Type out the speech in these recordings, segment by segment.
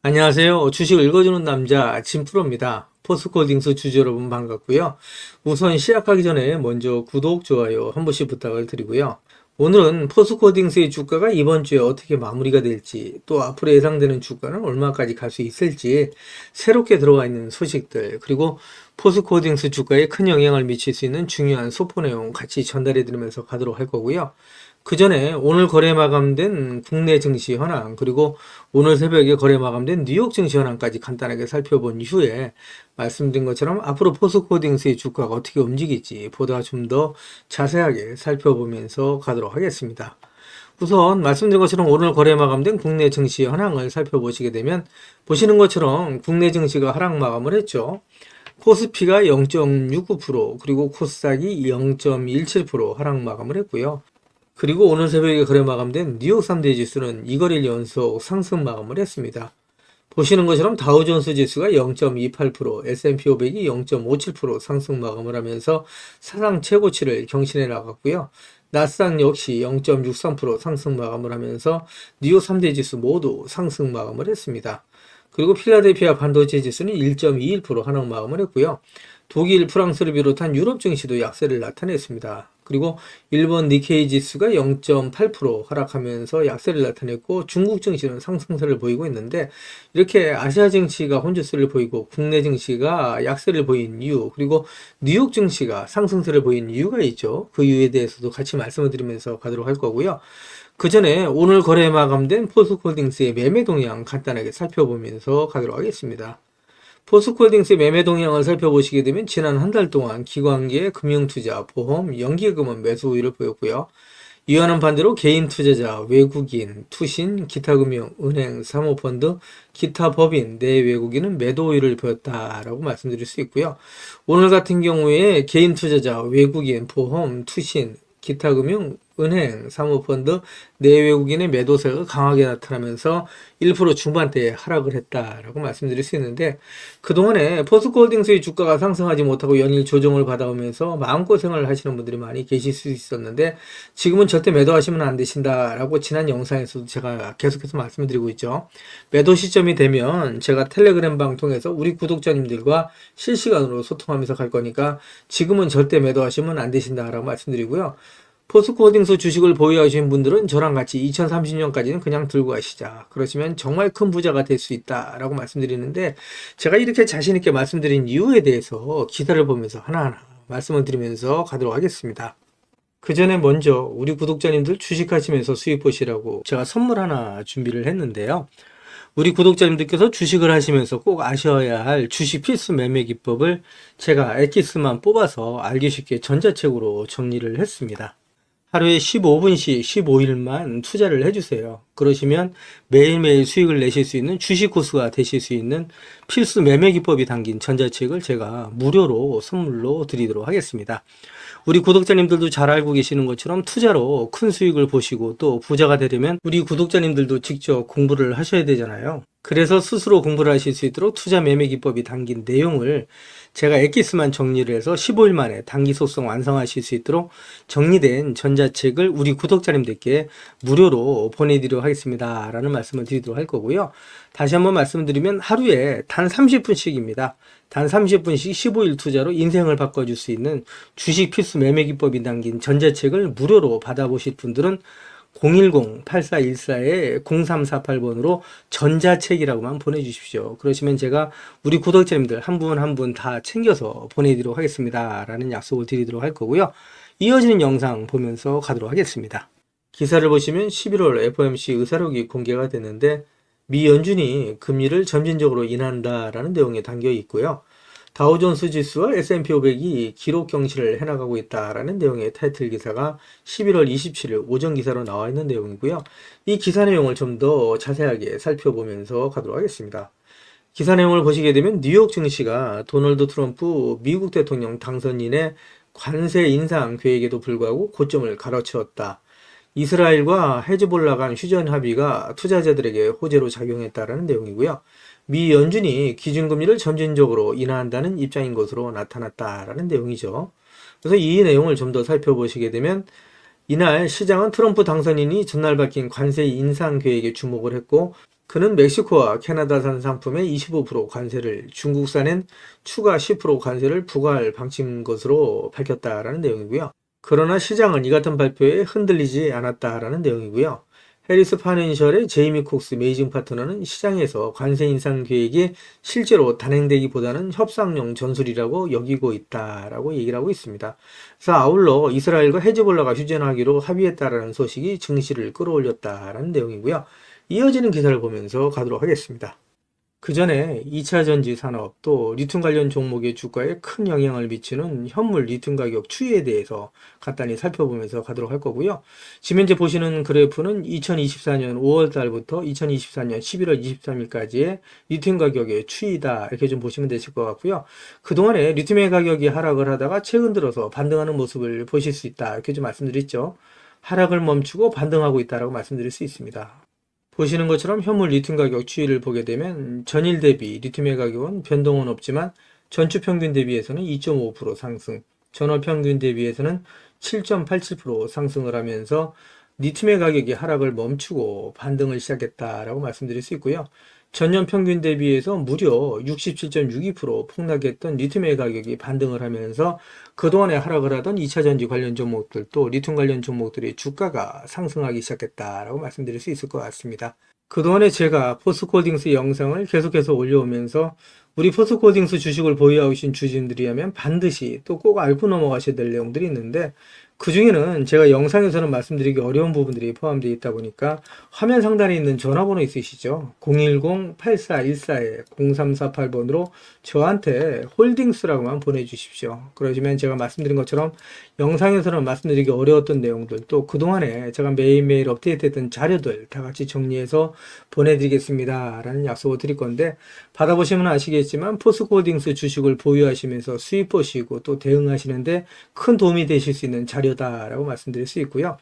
안녕하세요. 주식을 읽어주는 남자 진프로입니다. 포스코딩스 주주 여러분 반갑고요. 우선 시작하기 전에 먼저 구독, 좋아요 한 번씩 부탁을 드리고요. 오늘은 포스코딩스의 주가가 이번 주에 어떻게 마무리가 될지, 또 앞으로 예상되는 주가는 얼마까지 갈 수 있을지, 새롭게 들어와 있는 소식들, 그리고 포스코딩스 주가에 큰 영향을 미칠 수 있는 중요한 소포 내용 같이 전달해 드리면서 가도록 할 거고요. 그 전에 오늘 거래 마감된 국내 증시 현황, 그리고 오늘 새벽에 거래 마감된 뉴욕 증시 현황까지 간단하게 살펴본 이후에 말씀드린 것처럼 앞으로 포스코딩스의 주가가 어떻게 움직일지 보다 좀 더 자세하게 살펴보면서 가도록 하겠습니다. 우선 말씀드린 것처럼 오늘 거래 마감된 국내 증시 현황을 살펴보시게 되면 보시는 것처럼 국내 증시가 하락 마감을 했죠. 코스피가 0.69%, 그리고 코스닥이 0.17% 하락 마감을 했고요. 그리고 오늘 새벽에 거래 마감된 뉴욕 3대 지수는 2거래일 연속 상승 마감을 했습니다. 보시는 것처럼 다우존스 지수가 0.28%, S&P 500이 0.57% 상승 마감을 하면서 사상 최고치를 경신해 나갔고요. 나스닥 역시 0.63% 상승 마감을 하면서 뉴욕 3대 지수 모두 상승 마감을 했습니다. 그리고 필라델피아 반도체 지수는 1.21% 하락 마감을 했고요. 독일, 프랑스를 비롯한 유럽 증시도 약세를 나타냈습니다. 그리고 일본 니케이 지수가 0.8% 하락하면서 약세를 나타냈고, 중국 증시는 상승세를 보이고 있는데, 이렇게 아시아 증시가 혼조세를 보이고 국내 증시가 약세를 보인 이유, 그리고 뉴욕 증시가 상승세를 보인 이유가 있죠. 그 이유에 대해서도 같이 말씀을 드리면서 가도록 할 거고요. 그 전에 오늘 거래 마감된 포스코홀딩스의 매매 동향 간단하게 살펴보면서 가도록 하겠습니다. 포스코홀딩스의 매매 동향을 살펴보시게 되면 지난 한 달 동안 기관계, 금융투자, 보험, 연기금은 매수 우위를 보였고요. 이와는 반대로 개인 투자자, 외국인, 투신, 기타금융, 은행, 사모펀드, 기타 법인, 내외국인은 매도 우위를 보였다라고 말씀드릴 수 있고요. 오늘 같은 경우에 개인 투자자, 외국인, 보험, 투신, 기타금융, 은행, 사모펀드, 내외국인의 매도세가 강하게 나타나면서 1% 중반대에 하락을 했다라고 말씀드릴 수 있는데, 그동안에 포스코홀딩스의 주가가 상승하지 못하고 연일 조정을 받아오면서 마음고생을 하시는 분들이 많이 계실 수 있었는데, 지금은 절대 매도하시면 안 되신다라고 지난 영상에서도 제가 계속해서 말씀을 드리고 있죠. 매도 시점이 되면 제가 텔레그램 방 통해서 우리 구독자님들과 실시간으로 소통하면서 갈 거니까 지금은 절대 매도하시면 안 되신다라고 말씀드리고요. 포스코홀딩스 주식을 보유하시는 분들은 저랑 같이 2030년까지는 그냥 들고 가시자. 그러시면 정말 큰 부자가 될 수 있다라고 말씀드리는데, 제가 이렇게 자신있게 말씀드린 이유에 대해서 기사를 보면서 하나하나 말씀을 드리면서 가도록 하겠습니다. 그 전에 먼저 우리 구독자님들 주식하시면서 수익 보시라고 제가 선물 하나 준비를 했는데요. 우리 구독자님들께서 주식을 하시면서 꼭 아셔야 할 주식 필수 매매 기법을 제가 엑기스만 뽑아서 알기 쉽게 전자책으로 정리를 했습니다. 하루에 15분씩 15일만 투자를 해주세요. 그러시면 매일매일 수익을 내실 수 있는 주식 고수가 되실 수 있는 필수 매매 기법이 담긴 전자책을 제가 무료로 선물로 드리도록 하겠습니다. 우리 구독자님들도 잘 알고 계시는 것처럼 투자로 큰 수익을 보시고 또 부자가 되려면 우리 구독자님들도 직접 공부를 하셔야 되잖아요. 그래서 스스로 공부를 하실 수 있도록 투자 매매 기법이 담긴 내용을 제가 엑기스만 정리를 해서 15일 만에 단기 속성 완성하실 수 있도록 정리된 전자책을 우리 구독자님들께 무료로 보내드리도록 하겠습니다 라는 말씀을 드리도록 할 거고요. 다시 한번 말씀드리면 하루에 단 30분씩입니다. 단 30분씩 15일 투자로 인생을 바꿔줄 수 있는 주식 필수 매매 기법이 담긴 전자책을 무료로 받아보실 분들은 010-8414-0348번으로 전자책이라고만 보내주십시오. 그러시면 제가 우리 구독자님들 한 분 한 분 다 챙겨서 보내드리도록 하겠습니다 라는 약속을 드리도록 할 거고요. 이어지는 영상 보면서 가도록 하겠습니다. 기사를 보시면 11월 FOMC 의사록이 공개가 됐는데, 미 연준이 금리를 점진적으로 인하한다라는 내용이 담겨 있고요. 다우존스 지수와 S&P 500이 기록 경신을 해나가고 있다라는 내용의 타이틀 기사가 11월 27일 오전 기사로 나와 있는 내용이고요. 이 기사 내용을 좀 더 자세하게 살펴보면서 가도록 하겠습니다. 기사 내용을 보시게 되면 뉴욕 증시가 도널드 트럼프 미국 대통령 당선인의 관세 인상 계획에도 불구하고 고점을 갈아치웠다. 이스라엘과 헤즈볼라 간 휴전 합의가 투자자들에게 호재로 작용했다라는 내용이고요. 미 연준이 기준금리를 점진적으로 인하한다는 입장인 것으로 나타났다라는 내용이죠. 그래서 이 내용을 좀 더 살펴보시게 되면, 이날 시장은 트럼프 당선인이 전날 밝힌 관세 인상 계획에 주목을 했고, 그는 멕시코와 캐나다산 상품에 25% 관세를, 중국산엔 추가 10% 관세를 부과할 방침인 것으로 밝혔다라는 내용이고요. 그러나 시장은 이 같은 발표에 흔들리지 않았다라는 내용이고요. 해리스 파이낸셜의 제이미 콕스 메이징 파트너는 시장에서 관세 인상 계획이 실제로 단행되기보다는 협상용 전술이라고 여기고 있다라고 얘기를 하고 있습니다. 그래서 아울러 이스라엘과 헤즈볼라가 휴전하기로 합의했다라는 소식이 증시를 끌어올렸다라는 내용이고요. 이어지는 기사를 보면서 가도록 하겠습니다. 그 전에 2차 전지 산업 또 리튬 관련 종목의 주가에 큰 영향을 미치는 현물 리튬 가격 추이에 대해서 간단히 살펴보면서 가도록 할 거고요. 지금 현재 보시는 그래프는 2024년 5월 달부터 2024년 11월 23일까지의 리튬 가격의 추이다 이렇게 좀 보시면 되실 것 같고요. 그동안에 리튬의 가격이 하락을 하다가 최근 들어서 반등하는 모습을 보실 수 있다 이렇게 좀 말씀드렸죠. 하락을 멈추고 반등하고 있다라고 말씀드릴 수 있습니다. 보시는 것처럼 현물 리튬 가격 추이를 보게 되면 전일 대비 리튬의 가격은 변동은 없지만 전주 평균 대비해서는 2.5% 상승, 전월 평균 대비해서는 7.87% 상승을 하면서 리튬의 가격이 하락을 멈추고 반등을 시작했다라고 말씀드릴 수 있고요. 전년 평균 대비해서 무려 67.62% 폭락했던 리튬의 가격이 반등을 하면서 그동안에 하락을 하던 2차 전지 관련 종목들 또 리튬 관련 종목들의 주가가 상승하기 시작했다라고 말씀드릴 수 있을 것 같습니다. 그동안에 제가 포스코홀딩스 영상을 계속해서 올려오면서 우리 포스코홀딩스 주식을 보유하고 계신 주주님들이라면 반드시 또 꼭 앓고 넘어가셔야 될 내용들이 있는데 그 중에는 제가 영상에서는 말씀드리기 어려운 부분들이 포함되어 있다 보니까 화면 상단에 있는 전화번호 있으시죠? 010-8414-0348번으로 저한테 홀딩스라고만 보내주십시오. 그러시면 제가 말씀드린 것처럼 영상에서는 말씀드리기 어려웠던 내용들 또 그동안에 제가 매일매일 업데이트했던 자료들 다 같이 정리해서 보내드리겠습니다 라는 약속을 드릴 건데 받아보시면 아시겠지만 포스코홀딩스 주식을 보유하시면서 수익 보시고 또 대응하시는데 큰 도움이 되실 수 있는 자료다라고 말씀드릴 수 있고요.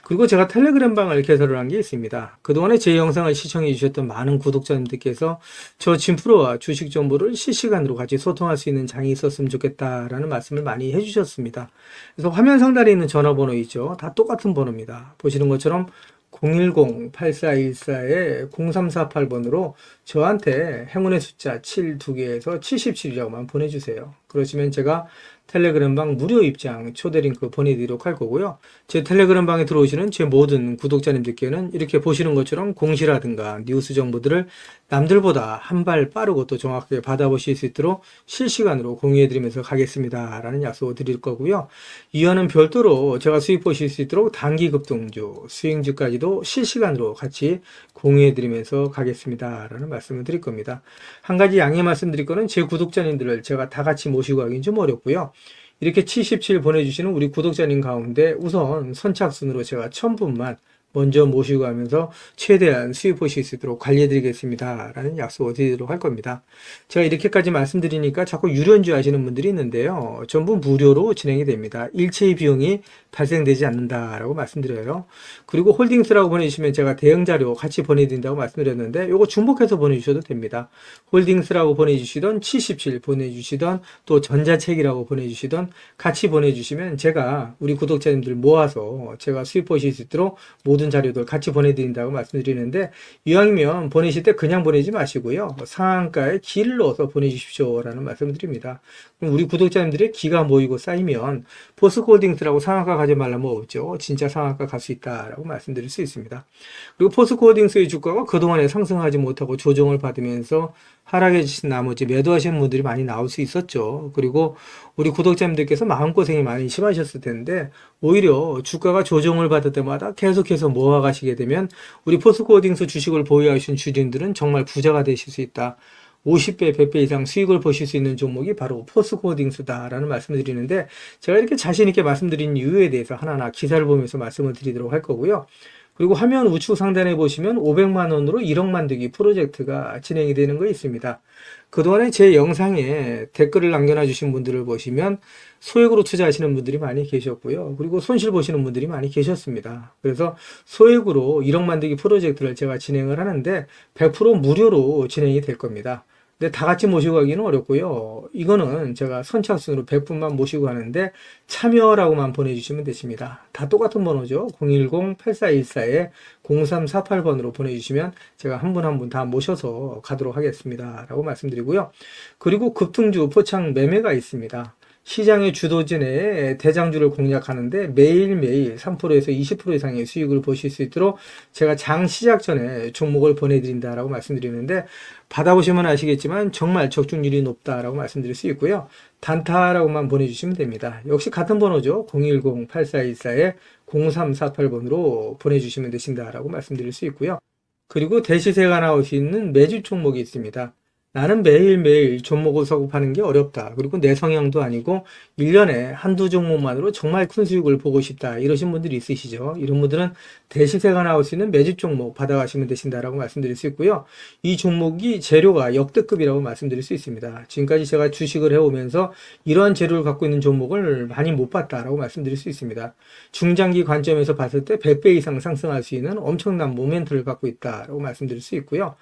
그리고 제가 텔레그램 방을 개설을 한 게 있습니다. 그동안에 제 영상을 시청해 주셨던 많은 구독자님들께서 저 진프로와 주식 정보를 실시간으로 같이 소통할 수 있는 장이 있었으면 좋겠다라는 말씀을 많이 해주셨습니다. 그래서 화면 상단에 있는 전화번호 있죠. 다 똑같은 번호입니다. 보시는 것처럼 010-8414-0348번으로 저한테 행운의 숫자 7 2개에서 77이라고만 보내주세요. 그러시면 제가 텔레그램 방 무료 입장 초대 링크 보내드리도록 할 거고요. 제 텔레그램 방에 들어오시는 제 모든 구독자님들께는 이렇게 보시는 것처럼 공시라든가 뉴스 정보들을 남들보다 한 발 빠르고 또 정확하게 받아보실 수 있도록 실시간으로 공유해드리면서 가겠습니다 라는 약속을 드릴 거고요. 이와는 별도로 제가 수익 보실 수 있도록 단기 급등주, 수익주까지도 실시간으로 같이 공유해드리면서 가겠습니다 라는 말씀을 드릴 겁니다. 한 가지 양해 말씀드릴 거는 제 구독자님들을 제가 다 같이 모시고 하기는 좀 어렵고요. 이렇게 77 보내주시는 우리 구독자님 가운데 우선 선착순으로 제가 1000분만 먼저 모시고 가면서 최대한 수익 보실 수 있도록 관리해드리겠습니다 라는 약속을 드리도록 할 겁니다. 제가 이렇게까지 말씀드리니까 자꾸 유료인 줄 아시는 분들이 있는데요. 전부 무료로 진행이 됩니다. 일체의 비용이 발생되지 않는다라고 말씀드려요. 그리고 홀딩스라고 보내주시면 제가 대응 자료 같이 보내드린다고 말씀드렸는데 요거 중복해서 보내주셔도 됩니다. 홀딩스라고 보내주시던 77 보내주시던 또 전자책이라고 보내주시던 같이 보내주시면 제가 우리 구독자님들 모아서 제가 수익 보실 수 있도록 모든 자료들 같이 보내드린다고 말씀드리는데 이왕이면 보내실 때 그냥 보내지 마시고요. 상한가에 기를 넣어서 보내주십시오 라는 말씀을 드립니다. 그럼 우리 구독자님들의 기가 모이고 쌓이면 포스코홀딩스라고 상한가 가지 말라면 없죠. 진짜 상한가 갈 수 있다라고 말씀드릴 수 있습니다. 그리고 포스코홀딩스의 주가가 그동안에 상승하지 못하고 조정을 받으면서 하락해주신 나머지 매도하시는 분들이 많이 나올 수 있었죠. 그리고 우리 구독자님들께서 마음고생이 많이 심하셨을 텐데 오히려 주가가 조정을 받을 때마다 계속해서 모아가시게 되면 우리 포스코홀딩스 주식을 보유하신 주주님들은 정말 부자가 되실 수 있다. 50배, 100배 이상 수익을 보실 수 있는 종목이 바로 포스코홀딩스다라는 말씀을 드리는데 제가 이렇게 자신 있게 말씀드린 이유에 대해서 하나하나 기사를 보면서 말씀을 드리도록 할 거고요. 그리고 화면 우측 상단에 보시면 500만 원으로 1억 만들기 프로젝트가 진행이 되는 거 있습니다. 그동안에 제 영상에 댓글을 남겨놔 주신 분들을 보시면 소액으로 투자하시는 분들이 많이 계셨고요. 그리고 손실 보시는 분들이 많이 계셨습니다. 그래서 소액으로 1억 만들기 프로젝트를 제가 진행을 하는데 100% 무료로 진행이 될 겁니다. 근데 다 같이 모시고 가기는 어렵고요. 이거는 제가 선착순으로 100분만 모시고 가는데 참여라고만 보내주시면 되십니다. 다 똑같은 번호죠. 010-8414-0348번으로 보내주시면 제가 한 분 한 분 다 모셔서 가도록 하겠습니다. 라고 말씀드리고요. 그리고 급등주 포착 매매가 있습니다. 시장의 주도진의 대장주를 공략하는데 매일매일 3%에서 20% 이상의 수익을 보실 수 있도록 제가 장 시작 전에 종목을 보내드린다라고 말씀드리는데 받아보시면 아시겠지만 정말 적중률이 높다라고 말씀드릴 수 있고요. 단타라고만 보내주시면 됩니다. 역시 같은 번호죠. 010-8414-0348번으로 보내주시면 되신다라고 말씀드릴 수 있고요. 그리고 대시세가 나올 수 있는 매주 종목이 있습니다. 나는 매일매일 종목을 선급하는 게 어렵다. 그리고 내 성향도 아니고 1년에 한두 종목만으로 정말 큰 수익을 보고 싶다. 이러신 분들이 있으시죠. 이런 분들은 대시세가 나올 수 있는 매주 종목 받아가시면 되신다라고 말씀드릴 수 있고요. 이 종목이 재료가 역대급이라고 말씀드릴 수 있습니다. 지금까지 제가 주식을 해오면서 이러한 재료를 갖고 있는 종목을 많이 못 봤다라고 말씀드릴 수 있습니다. 중장기 관점에서 봤을 때 100배 이상 상승할 수 있는 엄청난 모멘트를 갖고 있다라고 말씀드릴 수 있고요.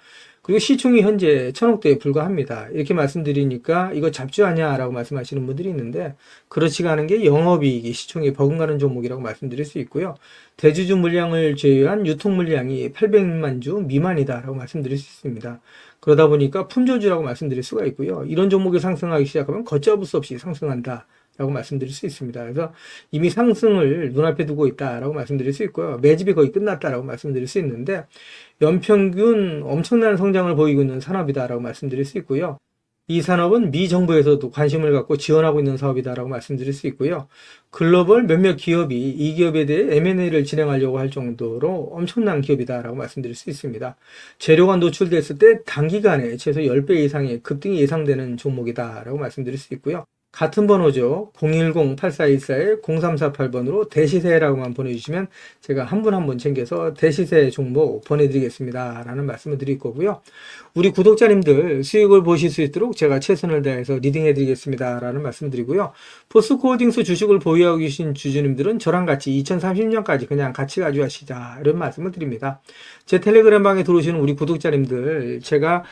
그리고 시총이 현재 1000억대에 불과합니다. 이렇게 말씀드리니까 이거 잡주하냐 라고 말씀하시는 분들이 있는데 그렇지가 않은 게 영업이익이 시총이 버금가는 종목이라고 말씀드릴 수 있고요. 대주주 물량을 제외한 유통 물량이 800만 주 미만이다 라고 말씀드릴 수 있습니다. 그러다 보니까 품조주라고 말씀드릴 수가 있고요. 이런 종목이 상승하기 시작하면 걷잡을 수 없이 상승한다 라고 말씀드릴 수 있습니다. 그래서 이미 상승을 눈앞에 두고 있다라고 말씀드릴 수 있고요. 매집이 거의 끝났다라고 말씀드릴 수 있는데 연평균 엄청난 성장을 보이고 있는 산업이다라고 말씀드릴 수 있고요. 이 산업은 미 정부에서도 관심을 갖고 지원하고 있는 사업이다라고 말씀드릴 수 있고요. 글로벌 몇몇 기업이 이 기업에 대해 M&A를 진행하려고 할 정도로 엄청난 기업이다라고 말씀드릴 수 있습니다. 재료가 노출됐을 때 단기간에 최소 10배 이상의 급등이 예상되는 종목이다라고 말씀드릴 수 있고요. 같은 번호죠. 010-8414-0348번으로 대시세라고만 보내주시면 제가 한 분 한 분 챙겨서 대시세 종목 보내드리겠습니다. 라는 말씀을 드릴 거고요. 우리 구독자님들 수익을 보실 수 있도록 제가 최선을 다해서 리딩해드리겠습니다. 라는 말씀 드리고요. 포스코홀딩스 주식을 보유하고 계신 주주님들은 저랑 같이 2030년까지 그냥 같이 가져가시자. 이런 말씀을 드립니다. 제 텔레그램 방에 들어오시는 우리 구독자님들 제가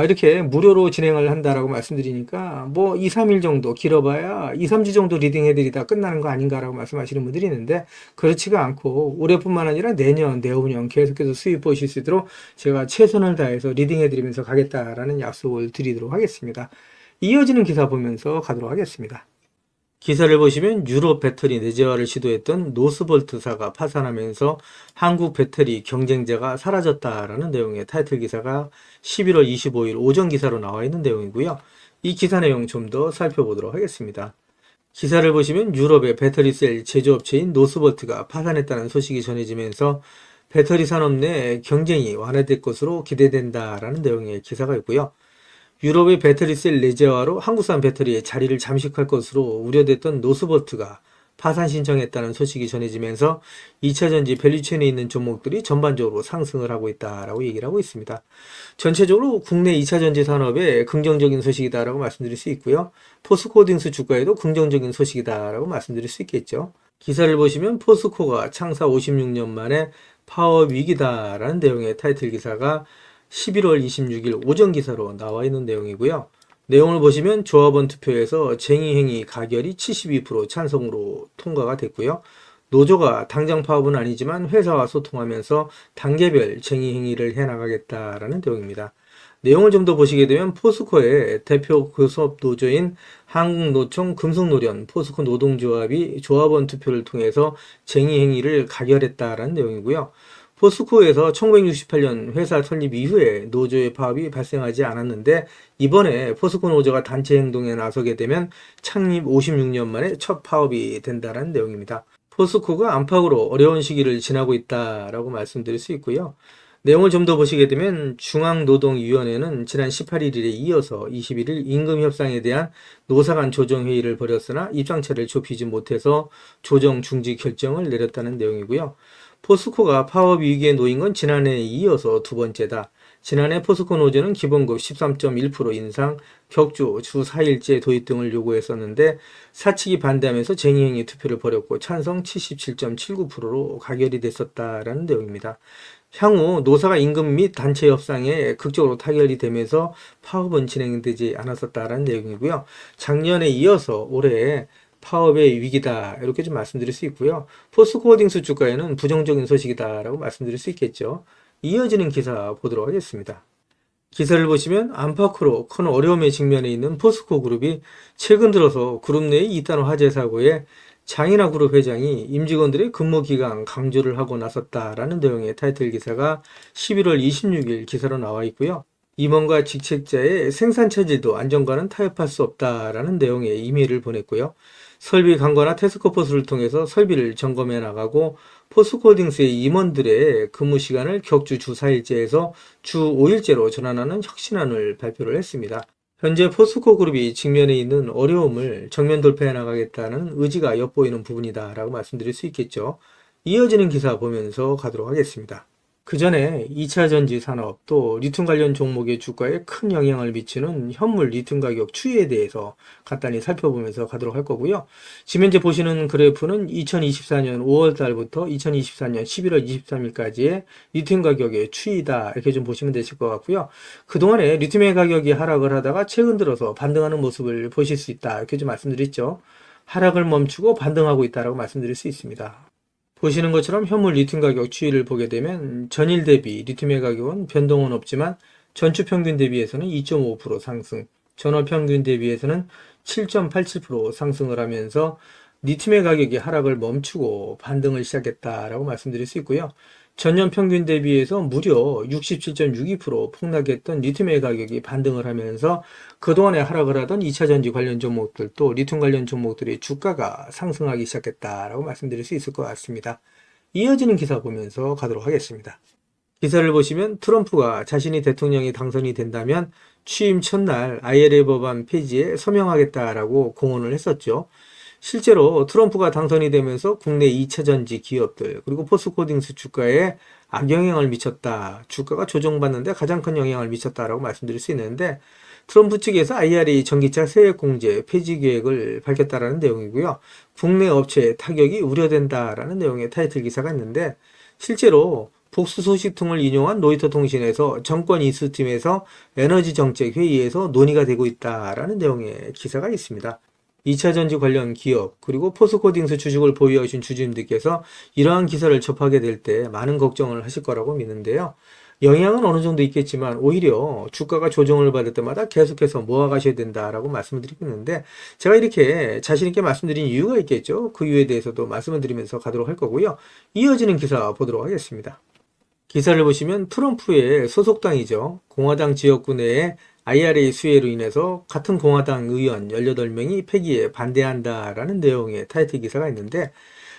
이렇게 무료로 진행을 한다라고 말씀드리니까 뭐 2, 3일 정도 길어봐야 2, 3주 정도 리딩 해드리다 끝나는 거 아닌가라고 말씀하시는 분들이 있는데 그렇지가 않고 올해뿐만 아니라 내년, 내후년 계속해서 수익 보실 수 있도록 제가 최선을 다해서 리딩 해드리면서 가겠다라는 약속을 드리도록 하겠습니다. 이어지는 기사 보면서 가도록 하겠습니다. 기사를 보시면 유럽 배터리 내재화를 시도했던 노스볼트사가 파산하면서 한국 배터리 경쟁자가 사라졌다라는 내용의 타이틀 기사가 11월 25일 오전 기사로 나와 있는 내용이고요. 이 기사 내용 좀 더 살펴보도록 하겠습니다. 기사를 보시면 유럽의 배터리셀 제조업체인 노스볼트가 파산했다는 소식이 전해지면서 배터리 산업 내 경쟁이 완화될 것으로 기대된다라는 내용의 기사가 있고요. 유럽의 배터리셀 내재화로 한국산 배터리의 자리를 잠식할 것으로 우려됐던 노스볼트가 파산 신청했다는 소식이 전해지면서 2차전지 밸류체인에 있는 종목들이 전반적으로 상승을 하고 있다라고 얘기를 하고 있습니다. 전체적으로 국내 2차전지 산업에 긍정적인 소식이다라고 말씀드릴 수 있고요. 포스코홀딩스 주가에도 긍정적인 소식이다라고 말씀드릴 수 있겠죠. 기사를 보시면 포스코가 창사 56년 만에 파업 위기다라는 내용의 타이틀 기사가 11월 26일 오전 기사로 나와 있는 내용이고요. 내용을 보시면 조합원 투표에서 쟁의행위 가결이 72% 찬성으로 통과가 됐고요. 노조가 당장 파업은 아니지만 회사와 소통하면서 단계별 쟁의행위를 해나가겠다라는 내용입니다. 내용을 좀 더 보시게 되면 포스코의 대표 교섭 노조인 한국노총 금속노련 포스코 노동조합이 조합원 투표를 통해서 쟁의행위를 가결했다라는 내용이고요. 포스코에서 1968년 회사 설립 이후에 노조의 파업이 발생하지 않았는데 이번에 포스코 노조가 단체 행동에 나서게 되면 창립 56년 만에 첫 파업이 된다는 내용입니다. 포스코가 안팎으로 어려운 시기를 지나고 있다라고 말씀드릴 수 있고요. 내용을 좀 더 보시게 되면 중앙노동위원회는 지난 18일에 이어서 21일 임금협상에 대한 노사 간 조정회의를 벌였으나 입장차를 좁히지 못해서 조정 중지 결정을 내렸다는 내용이고요. 포스코가 파업 위기에 놓인 건 지난해에 이어서 두 번째다. 지난해 포스코 노조는 기본급 13.1% 인상, 격주 주 4일제 도입 등을 요구했었는데 사측이 반대하면서 쟁의행위 투표를 벌였고 찬성 77.79%로 가결이 됐었다라는 내용입니다. 향후 노사가 임금 및 단체 협상에 극적으로 타결이 되면서 파업은 진행되지 않았었다라는 내용이고요. 작년에 이어서 올해 파업의 위기다 이렇게 좀 말씀드릴 수 있고요. 포스코홀딩스 주가에는 부정적인 소식이다라고 말씀드릴 수 있겠죠. 이어지는 기사 보도록 하겠습니다. 기사를 보시면 안팎으로 큰 어려움에 직면해 있는 포스코 그룹이 최근 들어서 그룹 내의 이단 화재 사고에 장인하 그룹 회장이 임직원들의 근무 기간 강조를 하고 나섰다라는 내용의 타이틀 기사가 11월 26일 기사로 나와 있고요. 임원과 직책자의 생산 체질도 안전과는 타협할 수 없다라는 내용의 이메일을 보냈고요. 설비 강화나 태스크포스를 통해서 설비를 점검해 나가고 포스코홀딩스의 임원들의 근무 시간을 격주 주 4일제에서 주 5일제로 전환하는 혁신안을 발표를 했습니다. 현재 포스코 그룹이 직면해 있는 어려움을 정면 돌파해 나가겠다는 의지가 엿보이는 부분이다라고 말씀드릴 수 있겠죠. 이어지는 기사 보면서 가도록 하겠습니다. 그 전에 2차 전지 산업 또 리튬 관련 종목의 주가에 큰 영향을 미치는 현물 리튬 가격 추이에 대해서 간단히 살펴보면서 가도록 할 거고요. 지금 현재 보시는 그래프는 2024년 5월 달부터 2024년 11월 23일까지의 리튬 가격의 추이다 이렇게 좀 보시면 되실 것 같고요. 그동안에 리튬의 가격이 하락을 하다가 최근 들어서 반등하는 모습을 보실 수 있다 이렇게 좀 말씀드렸죠. 하락을 멈추고 반등하고 있다라고 말씀드릴 수 있습니다. 보시는 것처럼 현물 리튬 가격 추이를 보게 되면 전일 대비 리튬의 가격은 변동은 없지만 전주 평균 대비해서는 2.5% 상승, 전월 평균 대비해서는 7.87% 상승을 하면서 리튬의 가격이 하락을 멈추고 반등을 시작했다라고 말씀드릴 수 있고요. 전년 평균 대비해서 무려 67.62% 폭락했던 리튬의 가격이 반등을 하면서 그동안에 하락을 하던 2차 전지 관련 종목들 또 리튬 관련 종목들의 주가가 상승하기 시작했다라고 말씀드릴 수 있을 것 같습니다. 이어지는 기사 보면서 가도록 하겠습니다. 기사를 보시면 트럼프가 자신이 대통령이 당선이 된다면 취임 첫날 IRA 법안 폐지에 서명하겠다라고 공언을 했었죠. 실제로 트럼프가 당선이 되면서 국내 2차 전지 기업들 그리고 포스코홀딩스 주가에 악영향을 미쳤다. 주가가 조정받는데 가장 큰 영향을 미쳤다라고 말씀드릴 수 있는데 트럼프 측에서 IRA 전기차 세액 공제 폐지 계획을 밝혔다라는 내용이고요. 국내 업체의 타격이 우려된다라는 내용의 타이틀 기사가 있는데 실제로 복수 소식통을 인용한 로이터 통신에서 정권 이수팀에서 에너지 정책 회의에서 논의가 되고 있다라는 내용의 기사가 있습니다. 2차 전지 관련 기업 그리고 포스코홀딩스 주식을 보유하신 주주님들께서 이러한 기사를 접하게 될 때 많은 걱정을 하실 거라고 믿는데요. 영향은 어느 정도 있겠지만 오히려 주가가 조정을 받을 때마다 계속해서 모아가셔야 된다라고 말씀을 드리고 있는데 제가 이렇게 자신 있게 말씀드린 이유가 있겠죠. 그 이유에 대해서도 말씀을 드리면서 가도록 할 거고요. 이어지는 기사 보도록 하겠습니다. 기사를 보시면 트럼프의 소속당이죠. 공화당 지역구 내에 IRA 수혜로 인해서 같은 공화당 의원 18명이 폐기에 반대한다라는 내용의 타이틀 기사가 있는데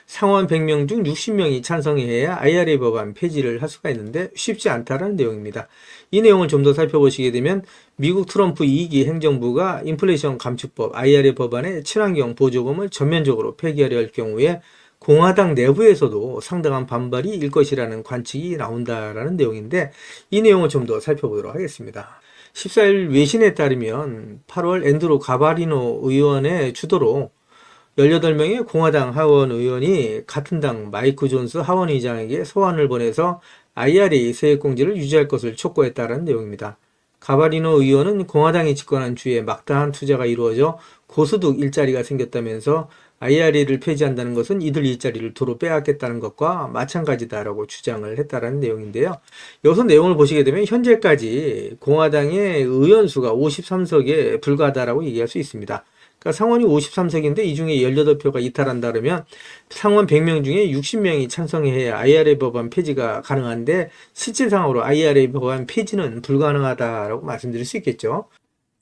상원 100명 중 60명이 찬성해야 IRA 법안 폐지를 할 수가 있는데 쉽지 않다라는 내용입니다. 이 내용을 좀 더 살펴보시게 되면 미국 트럼프 2기 행정부가 인플레이션 감축법 IRA 법안의 친환경 보조금을 전면적으로 폐기하려 할 경우에 공화당 내부에서도 상당한 반발이 일 것이라는 관측이 나온다라는 내용인데 이 내용을 좀 더 살펴보도록 하겠습니다. 14일 외신에 따르면 8월 앤드루 가바리노 의원의 주도로 18명의 공화당 하원 의원이 같은 당 마이크 존스 하원 의장에게 소환을 보내서 IRA 세액공제를 유지할 것을 촉구했다는 내용입니다. 가바리노 의원은 공화당이 집권한 주에 막다한 투자가 이루어져 고소득 일자리가 생겼다면서 IRA를 폐지한다는 것은 이들 일자리를 도로 빼앗겠다는 것과 마찬가지다라고 주장을 했다는 내용인데요. 여기서 내용을 보시게 되면 현재까지 공화당의 의원 수가 53석에 불과하다라고 얘기할 수 있습니다. 그러니까 상원이 53석인데 이 중에 18표가 이탈한다 그러면 상원 100명 중에 60명이 찬성해야 IRA 법안 폐지가 가능한데 실질상으로 IRA 법안 폐지는 불가능하다라고 말씀드릴 수 있겠죠.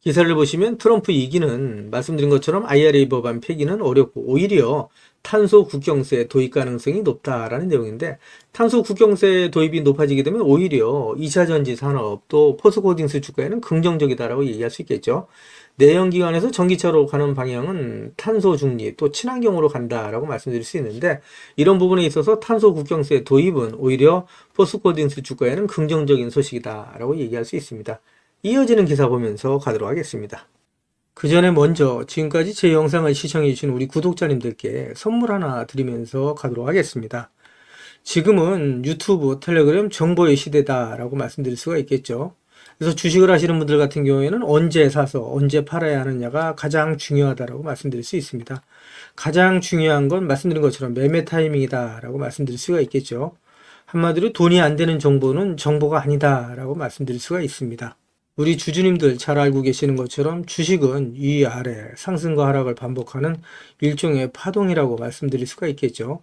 기사를 보시면 트럼프 2기는 말씀드린 것처럼 IRA 법안 폐기는 어렵고 오히려 탄소 국경세 도입 가능성이 높다라는 내용인데 탄소 국경세 도입이 높아지게 되면 오히려 2차 전지 산업 또 포스코홀딩스 주가에는 긍정적이다라고 얘기할 수 있겠죠. 내연기관에서 전기차로 가는 방향은 탄소 중립 또 친환경으로 간다라고 말씀드릴 수 있는데, 이런 부분에 있어서 탄소 국경세 도입은 오히려 포스코홀딩스 주가에는 긍정적인 소식이다라고 얘기할 수 있습니다. 이어지는 기사 보면서 가도록 하겠습니다. 그 전에 먼저 지금까지 제 영상을 시청해 주신 우리 구독자님들께 선물 하나 드리면서 가도록 하겠습니다. 지금은 유튜브, 텔레그램 정보의 시대다라고 말씀드릴 수가 있겠죠. 그래서 주식을 하시는 분들 같은 경우에는 언제 사서 언제 팔아야 하느냐가 가장 중요하다라고 말씀드릴 수 있습니다. 가장 중요한 건 말씀드린 것처럼 매매 타이밍이다라고 말씀드릴 수가 있겠죠. 한마디로 돈이 안 되는 정보는 정보가 아니다라고 말씀드릴 수가 있습니다. 우리 주주님들 잘 알고 계시는 것처럼 주식은 위아래 상승과 하락을 반복하는 일종의 파동이라고 말씀드릴 수가 있겠죠.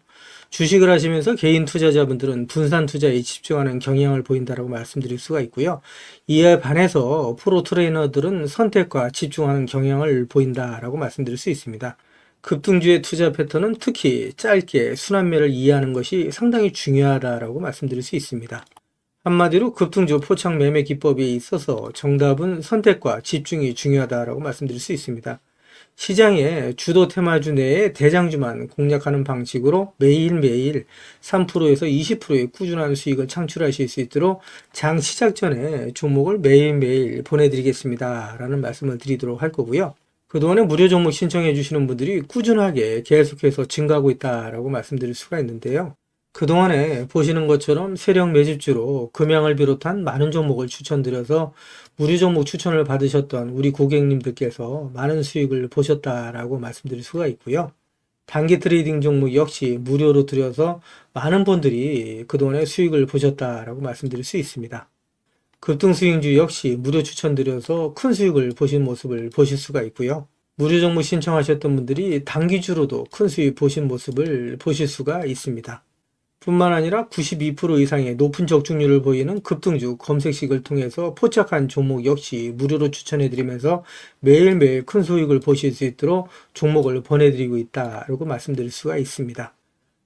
주식을 하시면서 개인 투자자분들은 분산 투자에 집중하는 경향을 보인다라고 말씀드릴 수가 있고요. 이에 반해서 프로 트레이너들은 선택과 집중하는 경향을 보인다라고 말씀드릴 수 있습니다. 급등주의 투자 패턴은 특히 짧게 순환매를 이해하는 것이 상당히 중요하다라고 말씀드릴 수 있습니다. 한마디로 급등주 포착 매매 기법에 있어서 정답은 선택과 집중이 중요하다라고 말씀드릴 수 있습니다. 시장의 주도 테마주 내에 대장주만 공략하는 방식으로 매일매일 3%에서 20%의 꾸준한 수익을 창출하실 수 있도록 장 시작 전에 종목을 매일매일 보내드리겠습니다 라는 말씀을 드리도록 할 거고요. 그동안에 무료 종목 신청해 주시는 분들이 꾸준하게 계속해서 증가하고 있다라고 말씀드릴 수가 있는데요. 그동안에 보시는 것처럼 세력 매집주로 금양을 비롯한 많은 종목을 추천드려서 무료 종목 추천을 받으셨던 우리 고객님들께서 많은 수익을 보셨다라고 말씀드릴 수가 있고요. 단기 트레이딩 종목 역시 무료로 드려서 많은 분들이 그동안에 수익을 보셨다라고 말씀드릴 수 있습니다. 급등 수익주 역시 무료 추천드려서 큰 수익을 보신 모습을 보실 수가 있고요. 무료 종목 신청하셨던 분들이 단기주로도 큰 수익 보신 모습을 보실 수가 있습니다. 뿐만 아니라 92% 이상의 높은 적중률을 보이는 급등주 검색식을 통해서 포착한 종목 역시 무료로 추천해드리면서 매일매일 큰 수익을 보실 수 있도록 종목을 보내드리고 있다라고 말씀드릴 수가 있습니다.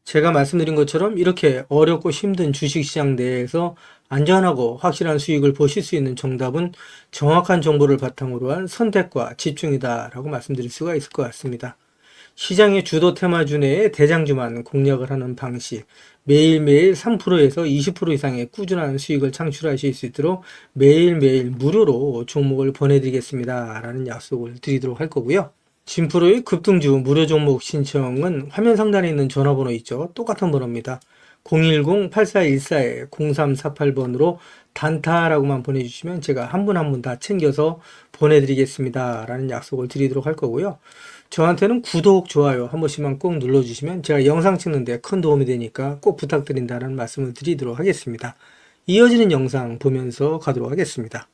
제가 말씀드린 것처럼 이렇게 어렵고 힘든 주식시장 내에서 안전하고 확실한 수익을 보실 수 있는 정답은 정확한 정보를 바탕으로 한 선택과 집중이다라고 말씀드릴 수가 있을 것 같습니다. 시장의 주도 테마주 내에 대장주만 공략을 하는 방식, 매일매일 3%에서 20% 이상의 꾸준한 수익을 창출하실 수 있도록 매일매일 무료로 종목을 보내드리겠습니다 라는 약속을 드리도록 할 거고요. 진프로의 급등주 무료 종목 신청은 화면 상단에 있는 전화번호 있죠. 똑같은 번호입니다. 010-8414-0348번으로 단타라고만 보내주시면 제가 한 분 한 분 다 챙겨서 보내드리겠습니다 라는 약속을 드리도록 할 거고요. 저한테는 구독, 좋아요 한 번씩만 꼭 눌러주시면 제가 영상 찍는데 큰 도움이 되니까 꼭 부탁드린다는 말씀을 드리도록 하겠습니다. 이어지는 영상 보면서 가도록 하겠습니다.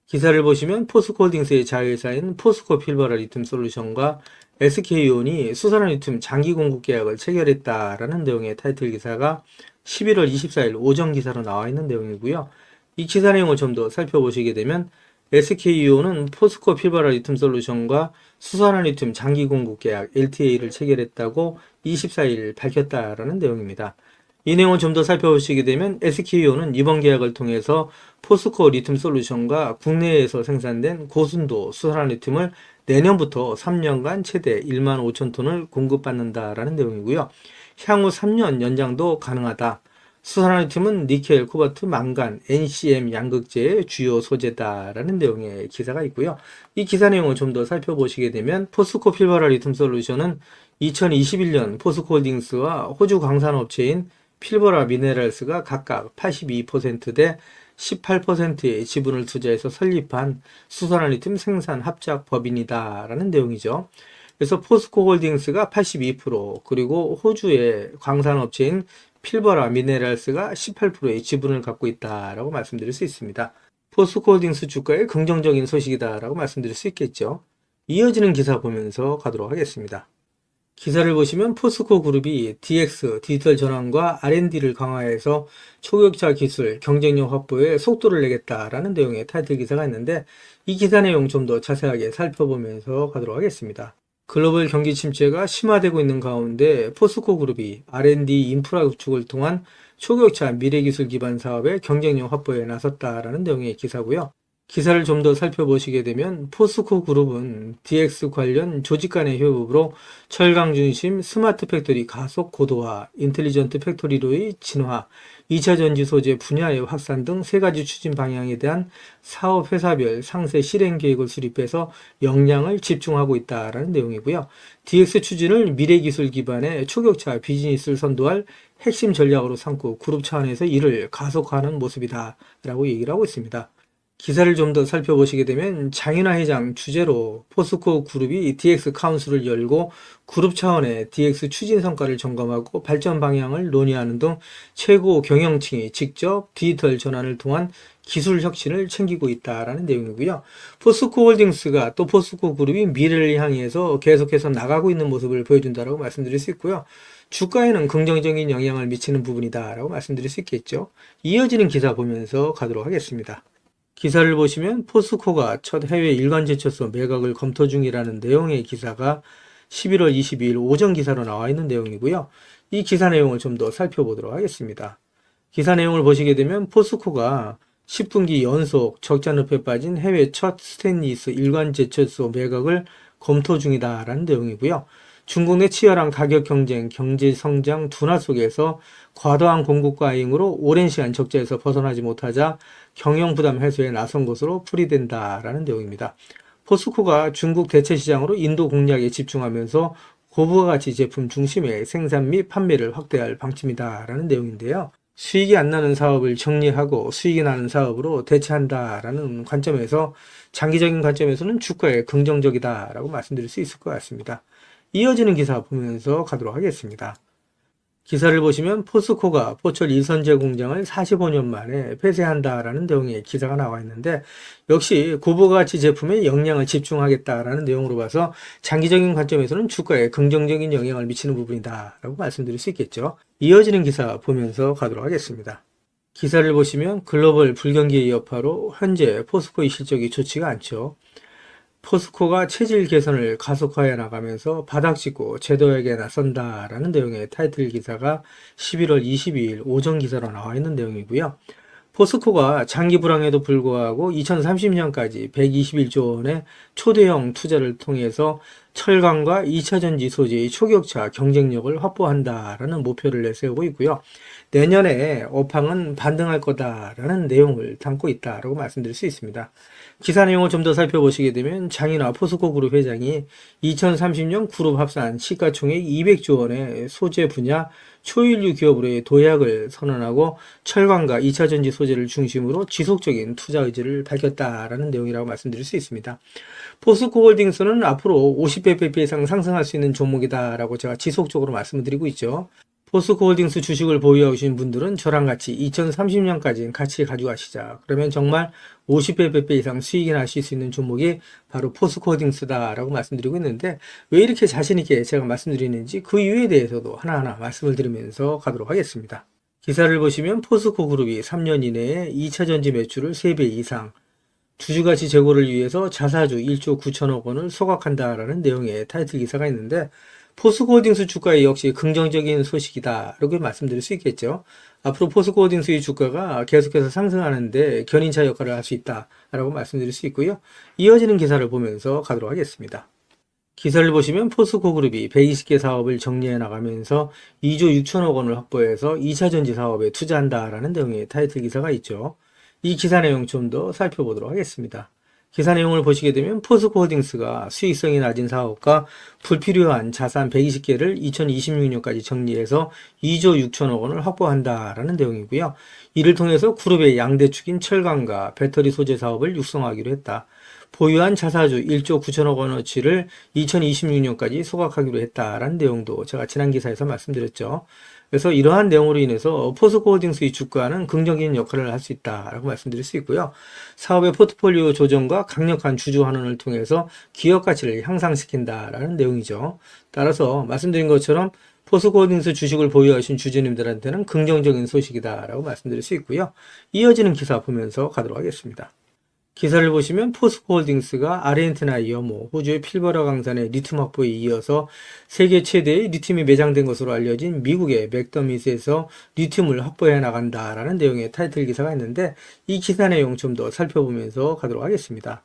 기사를 보시면 포스코홀딩스의 자회사인 포스코 필버라 리튬 솔루션과 SK온이 수산화 리튬 장기 공급 계약을 체결했다라는 내용의 타이틀 기사가 11월 24일 오전 기사로 나와 있는 내용이고요. 이 기사 내용을 좀 더 살펴보시게 되면 SK온은 포스코 필버라 리튬 솔루션과 수산화 리튬 장기 공급 계약 LTA를 체결했다고 24일 밝혔다라는 내용입니다. 이 내용을 좀 더 살펴보시게 되면 SK온은 이번 계약을 통해서 포스코 리튬 솔루션과 국내에서 생산된 고순도 수산화 리튬을 내년부터 3년간 최대 1만 5천 톤을 공급받는다라는 내용이고요. 향후 3년 연장도 가능하다. 수산화 리튬은 니켈, 코발트, 망간, NCM 양극재의 주요 소재다라는 내용의 기사가 있고요. 이 기사 내용을 좀 더 살펴보시게 되면 포스코 필버라 리튬 솔루션은 2021년 포스코홀딩스와 호주 광산업체인 필버라 미네랄스가 각각 82%대 18%의 지분을 투자해서 설립한 수산화 리튬 생산 합작 법인이다라는 내용이죠. 그래서 포스코홀딩스가 82% 그리고 호주의 광산업체인 필버라 미네랄스가 18%의 지분을 갖고 있다라고 말씀드릴 수 있습니다. 포스코홀딩스 주가의 긍정적인 소식이다라고 말씀드릴 수 있겠죠. 이어지는 기사 보면서 가도록 하겠습니다. 기사를 보시면 포스코 그룹이 DX, 디지털 전환과 R&D를 강화해서 초격차 기술, 경쟁력 확보에 속도를 내겠다라는 내용의 타이틀 기사가 있는데 이 기사 내용 좀 더 자세하게 살펴보면서 가도록 하겠습니다. 글로벌 경기 침체가 심화되고 있는 가운데 포스코 그룹이 R&D 인프라 구축을 통한 초격차 미래기술 기반 사업의 경쟁력 확보에 나섰다라는 내용의 기사고요. 기사를 좀 더 살펴보시게 되면 포스코 그룹은 DX 관련 조직 간의 협업으로 철강 중심 스마트 팩토리 가속 고도화, 인텔리전트 팩토리로의 진화, 2차 전지 소재 분야의 확산 등 세 가지 추진 방향에 대한 사업 회사별 상세 실행 계획을 수립해서 역량을 집중하고 있다라는 내용이고요. DX 추진을 미래 기술 기반의 초격차 비즈니스를 선도할 핵심 전략으로 삼고 그룹 차원에서 이를 가속화하는 모습이다라고 얘기를 하고 있습니다. 기사를 좀 더 살펴보시게 되면 장윤아 회장 주재로 포스코 그룹이 DX 카운슬을 열고 그룹 차원의 DX 추진 성과를 점검하고 발전 방향을 논의하는 등 최고 경영층이 직접 디지털 전환을 통한 기술 혁신을 챙기고 있다라는 내용이고요. 포스코 홀딩스가 또 포스코 그룹이 미래를 향해서 계속해서 나가고 있는 모습을 보여준다라고 말씀드릴 수 있고요. 주가에는 긍정적인 영향을 미치는 부분이다라고 말씀드릴 수 있겠죠. 이어지는 기사 보면서 가도록 하겠습니다. 기사를 보시면 포스코가 첫 해외 일간 제철소 매각을 검토 중이라는 내용의 기사가 11월 22일 오전 기사로 나와 있는 내용이고요. 이 기사 내용을 좀 더 살펴보도록 하겠습니다. 기사 내용을 보시게 되면 포스코가 10분기 연속 적자 늪에 빠진 해외 첫 스테인리스 일간 제철소 매각을 검토 중이다라는 내용이고요. 중국 내 치열한 가격 경쟁, 경제 성장 둔화 속에서 과도한 공급 과잉으로 오랜 시간 적자에서 벗어나지 못하자 경영 부담 해소에 나선 것으로 풀이된다라는 내용입니다. 포스코가 중국 대체 시장으로 인도 공략에 집중하면서 고부가 가치 제품 중심의 생산 및 판매를 확대할 방침이다라는 내용인데요. 수익이 안 나는 사업을 정리하고 수익이 나는 사업으로 대체한다라는 관점에서 장기적인 관점에서는 주가에 긍정적이다라고 말씀드릴 수 있을 것 같습니다. 이어지는 기사 보면서 가도록 하겠습니다. 기사를 보시면 포스코가 포철 이선제 공장을 45년 만에 폐쇄한다라는 내용의 기사가 나와 있는데 역시 고부가치 제품에 역량을 집중하겠다라는 내용으로 봐서 장기적인 관점에서는 주가에 긍정적인 영향을 미치는 부분이다라고 말씀드릴 수 있겠죠. 이어지는 기사 보면서 가도록 하겠습니다. 기사를 보시면 글로벌 불경기의 여파로 현재 포스코의 실적이 좋지가 않죠. 포스코가 체질 개선을 가속화해 나가면서 바닥짓고 제도에게 나선다라는 내용의 타이틀 기사가 11월 22일 오전 기사로 나와 있는 내용이고요. 포스코가 장기 불황에도 불구하고 2030년까지 121조 원의 초대형 투자를 통해서 철강과 2차 전지 소재의 초격차 경쟁력을 확보한다라는 목표를 내세우고 있고요. 내년에 업황은 반등할 거다라는 내용을 담고 있다라고 말씀드릴 수 있습니다. 기사 내용을 좀 더 살펴보시게 되면 장인화 포스코 그룹 회장이 2030년 그룹 합산 시가총액 200조 원의 소재 분야 초일류 기업으로의 도약을 선언하고 철강과 2차 전지 소재를 중심으로 지속적인 투자 의지를 밝혔다라는 내용이라고 말씀드릴 수 있습니다. 포스코 홀딩스는 앞으로 50배 이상 상승할 수 있는 종목이다라고 제가 지속적으로 말씀을 드리고 있죠. 포스코 홀딩스 주식을 보유하신 분들은 저랑 같이 2030년까지 같이 가져가시자. 그러면 정말 50배 이상 수익이 나실 수 있는 종목이 바로 포스코 홀딩스다라고 말씀드리고 있는데 왜 이렇게 자신있게 제가 말씀드리는지 그 이유에 대해서도 하나하나 말씀을 드리면서 가도록 하겠습니다. 기사를 보시면 포스코 그룹이 3년 이내에 2차 전지 매출을 3배 이상 주주가치 제고를 위해서 자사주 1조 9천억 원을 소각한다라는 내용의 타이틀 기사가 있는데 포스코홀딩스 주가에 역시 긍정적인 소식이다 이렇게 말씀드릴 수 있겠죠. 앞으로 포스코홀딩스의 주가가 계속해서 상승하는데 견인차 역할을 할 수 있다라고 말씀드릴 수 있고요. 이어지는 기사를 보면서 가도록 하겠습니다. 기사를 보시면 포스코 그룹이 120개 사업을 정리해 나가면서 2조 6천억 원을 확보해서 2차 전지 사업에 투자한다라는 내용의 타이틀 기사가 있죠. 이 기사 내용 좀 더 살펴보도록 하겠습니다. 기사 내용을 보시게 되면 포스코 홀딩스가 수익성이 낮은 사업과 불필요한 자산 120개를 2026년까지 정리해서 2조 6천억 원을 확보한다라는 내용이고요. 이를 통해서 그룹의 양대축인 철강과 배터리 소재 사업을 육성하기로 했다. 보유한 자사주 1조 9천억 원어치를 2026년까지 소각하기로 했다라는 내용도 제가 지난 기사에서 말씀드렸죠. 그래서 이러한 내용으로 인해서 포스코 홀딩스의 주가는 긍정적인 역할을 할 수 있다라고 말씀드릴 수 있고요. 사업의 포트폴리오 조정과 강력한 주주 환원을 통해서 기업 가치를 향상시킨다라는 내용이죠. 따라서 말씀드린 것처럼 포스코 홀딩스 주식을 보유하신 주주님들한테는 긍정적인 소식이다라고 말씀드릴 수 있고요. 이어지는 기사 보면서 가도록 하겠습니다. 기사를 보시면 포스코홀딩스가 아르헨티나 여모, 호주의 필버라 강산의 리튬 확보에 이어서 세계 최대의 리튬이 매장된 것으로 알려진 미국의 맥더밋에서 리튬을 확보해 나간다라는 내용의 타이틀 기사가 있는데, 이 기사 내용 좀 더 살펴보면서 가도록 하겠습니다.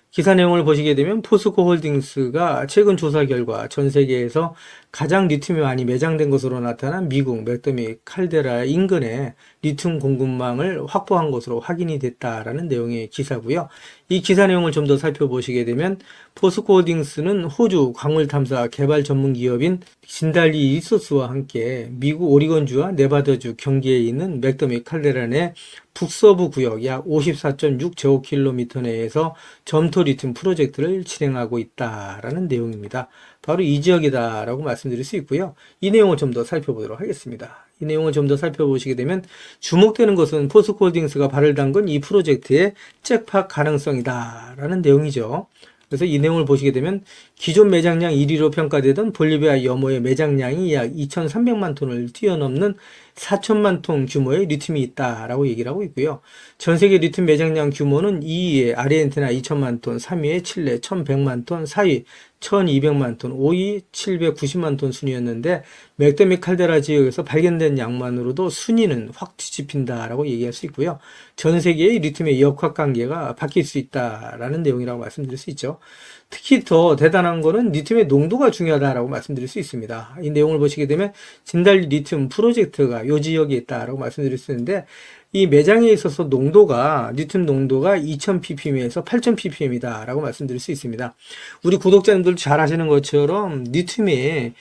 기사 내용을 보시게 되면 포스코홀딩스가 최근 조사 결과 전 세계에서 가장 리튬이 많이 매장된 것으로 나타난 미국 맥더밋 칼데라 인근에 리튬 공급망을 확보한 것으로 확인이 됐다라는 내용의 기사고요. 이 기사 내용을 좀 더 살펴보시게 되면 포스코홀딩스는 호주 광물 탐사 개발 전문 기업인 진달리 리소스와 함께 미국 오리건주와 네바다주 경계에 있는 맥더밋 칼데라 내 북서부 구역 약 54.6제곱킬로미터 내에서 점토 리튬 프로젝트를 진행하고 있다라는 내용입니다. 바로 이 지역이다라고 말씀드릴 수 있고요. 이 내용을 좀 더 살펴보도록 하겠습니다. 이 내용을 좀 더 살펴보시게 되면 주목되는 것은 포스코홀딩스가 발을 담근 이 프로젝트의 잭팟 가능성이다라는 내용이죠. 그래서 이 내용을 보시게 되면 기존 매장량 1위로 평가되던 볼리비아 여모의 매장량이 약 2,300만 톤을 뛰어넘는 4천만 톤 규모의 리튬이 있다라고 얘기를 하고 있고요. 전 세계 리튬 매장량 규모는 2위에 아르헨티나 2천만 톤, 3위에 칠레 1,100만 톤, 4위 1,200만 톤, 5위 790만 톤 순이었는데 맥더밋 칼데라 지역에서 발견된 양만으로도 순위는 확 뒤집힌다라고 얘기할 수 있고요. 전 세계의 리튬의 역학관계가 바뀔 수 있다라는 내용이라고 말씀드릴 수 있죠. 특히 더 대단한 거는 리튬의 농도가 중요하다라고 말씀드릴 수 있습니다. 이 내용을 보시게 되면 진달리 리튬 프로젝트가 이 지역에 있다라고 말씀드릴 수 있는데, 이 매장에 있어서 농도가 리튬 농도가 2000ppm에서 8000ppm이다 라고 말씀드릴 수 있습니다. 우리 구독자님들 잘 아시는 것처럼 리튬이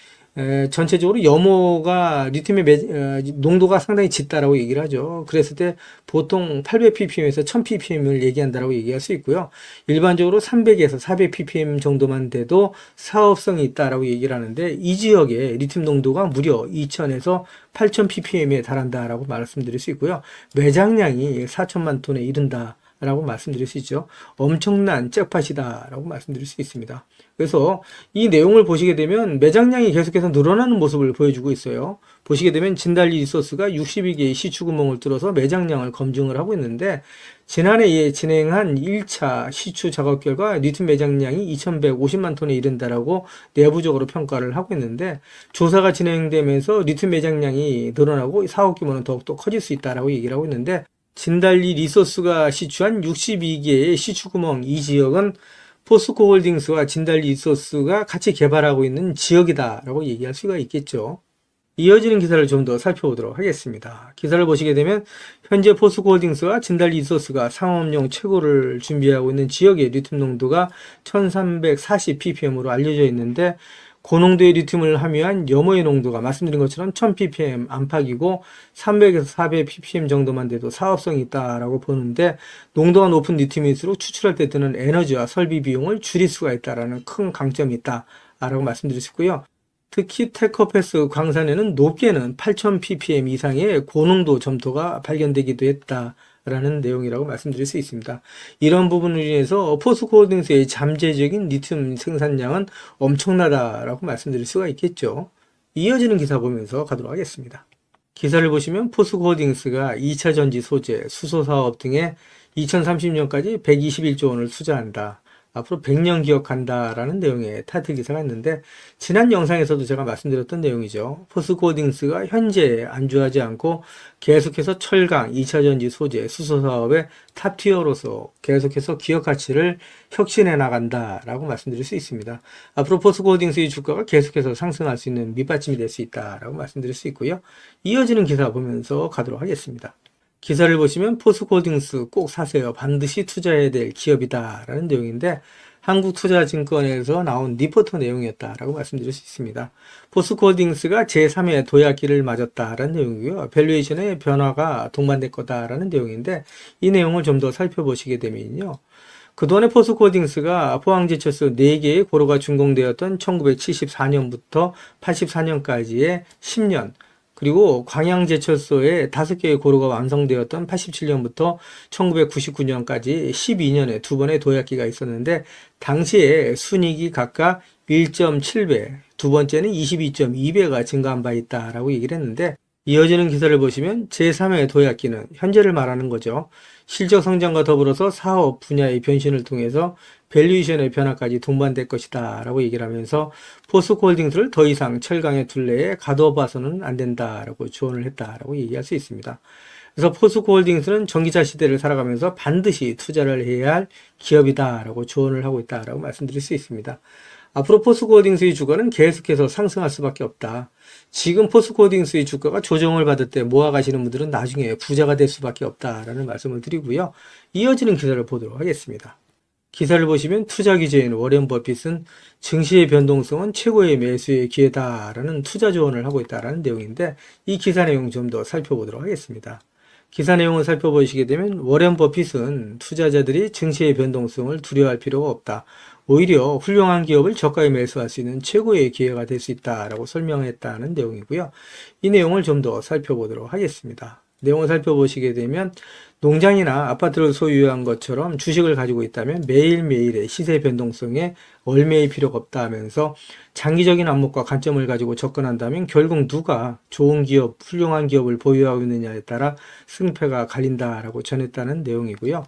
전체적으로 염호가 리튬의 농도가 상당히 짙다라고 얘기를 하죠. 그랬을 때 보통 800ppm에서 1000ppm을 얘기한다라고 얘기할 수 있고요. 일반적으로 300에서 400ppm 정도만 돼도 사업성이 있다라고 얘기를 하는데, 이 지역에 리튬 농도가 무려 2000에서 8000ppm에 달한다라고 말씀드릴 수 있고요. 매장량이 4천만 톤에 이른다 라고 말씀드릴 수 있죠. 엄청난 잭팟이다 라고 말씀드릴 수 있습니다. 그래서 이 내용을 보시게 되면 매장량이 계속해서 늘어나는 모습을 보여주고 있어요. 보시게 되면 진달리 리소스가 62개의 시추구멍을 뚫어서 매장량을 검증을 하고 있는데, 지난해에 진행한 1차 시추 작업 결과 리튬 매장량이 2150만 톤에 이른다라고 내부적으로 평가를 하고 있는데, 조사가 진행되면서 리튬 매장량이 늘어나고 사업 규모는 더욱더 커질 수 있다라고 얘기를 하고 있는데, 진달리 리소스가 시추한 62개의 시추구멍 이 지역은 포스코홀딩스와 진달리 리소스가 같이 개발하고 있는 지역이다라고 얘기할 수가 있겠죠. 이어지는 기사를 좀 더 살펴보도록 하겠습니다. 기사를 보시게 되면 현재 포스코홀딩스와 진달리 리소스가 상업용 최고를 준비하고 있는 지역의 리튬 농도가 1340ppm으로 알려져 있는데, 고농도의 리튬을 함유한 염호의 농도가 말씀드린 것처럼 1000ppm 안팎이고 300에서 400ppm 정도만 돼도 사업성이 있다라고 보는데, 농도가 높은 리튬일수록 추출할 때 드는 에너지와 설비 비용을 줄일 수가 있다라는 큰 강점이 있다라고 말씀드릴 수 있고요. 특히 테커패스 광산에는 높게는 8000ppm 이상의 고농도 점토가 발견되기도 했다 라는 내용이라고 말씀드릴 수 있습니다. 이런 부분을 인해서 포스코홀딩스의 잠재적인 리튬 생산량은 엄청나다라고 말씀드릴 수가 있겠죠. 이어지는 기사 보면서 가도록 하겠습니다. 기사를 보시면 포스코홀딩스가 2차 전지 소재, 수소 사업 등에 2030년까지 121조 원을 투자한다. 앞으로 100년 기억한다라는 내용의 타이틀 기사가 있는데, 지난 영상에서도 제가 말씀드렸던 내용이죠. 포스코홀딩스가 현재 안주하지 않고 계속해서 철강, 2차전지 소재, 수소 사업의 탑티어로서 계속해서 기업 가치를 혁신해 나간다라고 말씀드릴 수 있습니다. 앞으로 포스코홀딩스의 주가가 계속해서 상승할 수 있는 밑받침이 될 수 있다라고 말씀드릴 수 있고요. 이어지는 기사 보면서 가도록 하겠습니다. 기사를 보시면 포스코홀딩스 꼭 사세요. 반드시 투자해야 될 기업이다 라는 내용인데, 한국투자증권에서 나온 리포터 내용이었다라고 말씀드릴 수 있습니다. 포스코홀딩스가 제3의 도약기를 맞았다라는 내용이고요. 밸류에이션의 변화가 동반될 거다라는 내용인데, 이 내용을 좀 더 살펴보시게 되면요. 그동안에 포스코홀딩스가 포항제철소 4개의 고로가 준공되었던 1974년부터 84년까지의 10년, 그리고 광양제철소에 5개의 고로가 완성되었던 87년부터 1999년까지 12년에 2번의 도약기가 있었는데, 당시에 순이익이 각각 1.7배, 두 번째는 22.2배가 증가한 바 있다라고 얘기를 했는데, 이어지는 기사를 보시면 제3의 도약기는 현재를 말하는 거죠. 실적 성장과 더불어서 사업 분야의 변신을 통해서 밸류에이션의 변화까지 동반될 것이다 라고 얘기를 하면서 포스코홀딩스를 더 이상 철강의 둘레에 가둬봐서는 안 된다라고 조언을 했다라고 얘기할 수 있습니다. 그래서 포스코홀딩스는 전기차 시대를 살아가면서 반드시 투자를 해야 할 기업이다라고 조언을 하고 있다라고 말씀드릴 수 있습니다. 앞으로 포스코홀딩스의 주가는 계속해서 상승할 수밖에 없다. 지금 포스코홀딩스의 주가가 조정을 받을 때 모아가시는 분들은 나중에 부자가 될 수밖에 없다라는 말씀을 드리고요. 이어지는 기사를 보도록 하겠습니다. 기사를 보시면 투자 기재인 워렌 버핏은 증시의 변동성은 최고의 매수의 기회다라는 투자 조언을 하고 있다라는 내용인데 이 기사 내용 좀 더 살펴보도록 하겠습니다. 기사 내용을 살펴보시게 되면 워렌 버핏은 투자자들이 증시의 변동성을 두려워할 필요가 없다. 오히려 훌륭한 기업을 저가에 매수할 수 있는 최고의 기회가 될 수 있다라고 설명했다는 내용이고요. 이 내용을 좀 더 살펴보도록 하겠습니다. 내용을 살펴보시게 되면 농장이나 아파트를 소유한 것처럼 주식을 가지고 있다면 매일매일의 시세 변동성에 얽매일 필요가 없다 하면서 장기적인 안목과 관점을 가지고 접근한다면 결국 누가 좋은 기업, 훌륭한 기업을 보유하고 있느냐에 따라 승패가 갈린다라고 전했다는 내용이고요.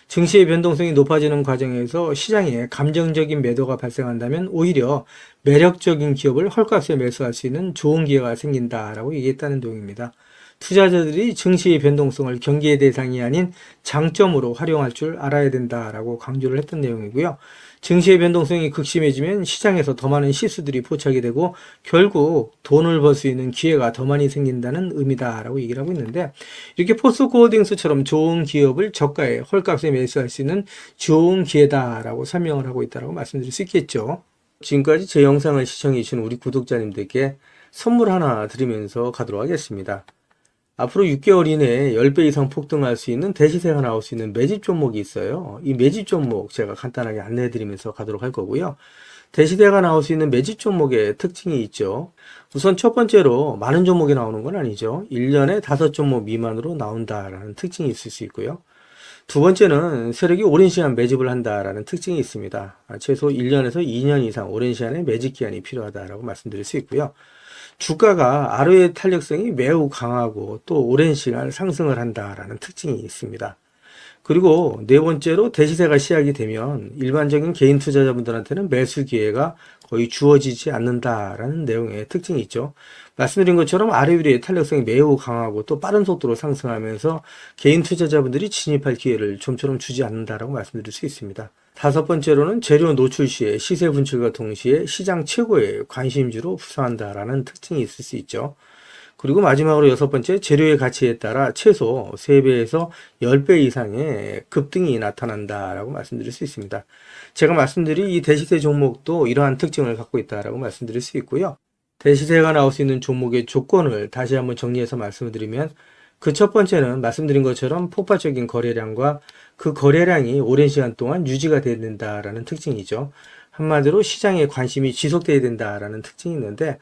증시의 변동성이 높아지는 과정에서 시장에 감정적인 매도가 발생한다면 오히려 매력적인 기업을 헐값에 매수할 수 있는 좋은 기회가 생긴다라고 얘기했다는 내용입니다. 투자자들이 증시의 변동성을 경계의 대상이 아닌 장점으로 활용할 줄 알아야 된다라고 강조를 했던 내용이고요. 증시의 변동성이 극심해지면 시장에서 더 많은 실수들이 포착이 되고 결국 돈을 벌 수 있는 기회가 더 많이 생긴다는 의미다라고 얘기를 하고 있는데 이렇게 포스코홀딩스처럼 좋은 기업을 저가에 헐값에 매수할 수 있는 좋은 기회다라고 설명을 하고 있다고 말씀드릴 수 있겠죠. 지금까지 제 영상을 시청해 주신 우리 구독자님들께 선물 하나 드리면서 가도록 하겠습니다. 앞으로 6개월 이내에 10배 이상 폭등할 수 있는 대시세가 나올 수 있는 매집 종목이 있어요. 이 매집 종목 제가 간단하게 안내해 드리면서 가도록 할 거고요. 대시세가 나올 수 있는 매집 종목의 특징이 있죠. 우선 첫 번째로 많은 종목이 나오는 건 아니죠. 1년에 5종목 미만으로 나온다라는 특징이 있을 수 있고요. 두 번째는 세력이 오랜 시간 매집을 한다라는 특징이 있습니다. 최소 1년에서 2년 이상 오랜 시간의 매집 기간이 필요하다라고 말씀드릴 수 있고요. 주가가 ROE 탄력성이 매우 강하고 또 오랜 시간 상승을 한다라는 특징이 있습니다. 그리고 네 번째로 대시세가 시작이 되면 일반적인 개인 투자자분들한테는 매수 기회가 거의 주어지지 않는다라는 내용의 특징이 있죠. 말씀드린 것처럼 ROE의 탄력성이 매우 강하고 또 빠른 속도로 상승하면서 개인 투자자분들이 진입할 기회를 좀처럼 주지 않는다라고 말씀드릴 수 있습니다. 다섯 번째로는 재료 노출 시에 시세 분출과 동시에 시장 최고의 관심주로 부상한다라는 특징이 있을 수 있죠. 그리고 마지막으로 여섯 번째, 재료의 가치에 따라 최소 3배에서 10배 이상의 급등이 나타난다라고 말씀드릴 수 있습니다. 제가 말씀드린 이 대시세 종목도 이러한 특징을 갖고 있다라고 말씀드릴 수 있고요. 대시세가 나올 수 있는 종목의 조건을 다시 한번 정리해서 말씀을 드리면 그 첫 번째는 말씀드린 것처럼 폭발적인 거래량과 그 거래량이 오랜 시간 동안 유지가 돼야 된다라는 특징이죠. 한마디로 시장에 관심이 지속돼야 된다라는 특징이 있는데